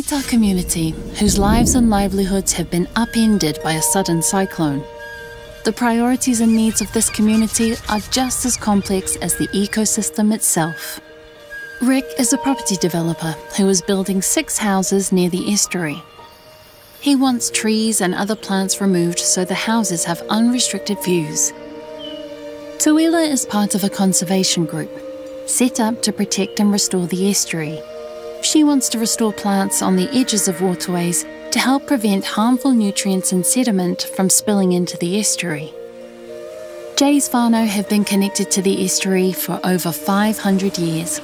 Meet our community, whose lives and livelihoods have been upended by a sudden cyclone. The priorities and needs of this community are just as complex as the ecosystem itself. Rick is a property developer who is building 6 houses near the estuary. He wants trees and other plants removed so the houses have unrestricted views. Tuila is part of a conservation group, set up to protect and restore the estuary. She wants to restore plants on the edges of waterways to help prevent harmful nutrients and sediment from spilling into the estuary. Jay's whānau have been connected to the estuary for over 500 years.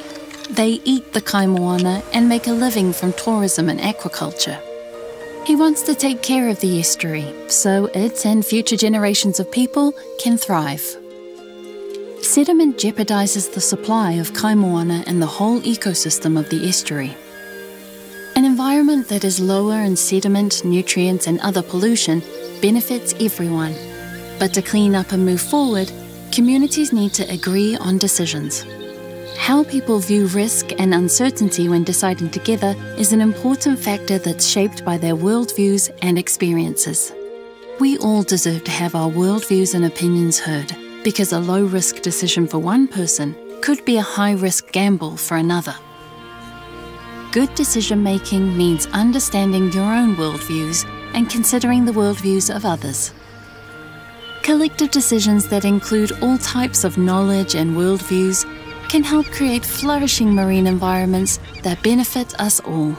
They eat the kai moana and make a living from tourism and aquaculture. He wants to take care of the estuary so it and future generations of people can thrive. Sediment jeopardizes the supply of kai moana and the whole ecosystem of the estuary. An environment that is lower in sediment, nutrients and other pollution benefits everyone. But to clean up and move forward, communities need to agree on decisions. How people view risk and uncertainty when deciding together is an important factor that's shaped by their worldviews and experiences. We all deserve to have our worldviews and opinions heard, because a low-risk decision for one person could be a high-risk gamble for another. Good decision-making means understanding your own worldviews and considering the worldviews of others. Collective decisions that include all types of knowledge and worldviews can help create flourishing marine environments that benefit us all.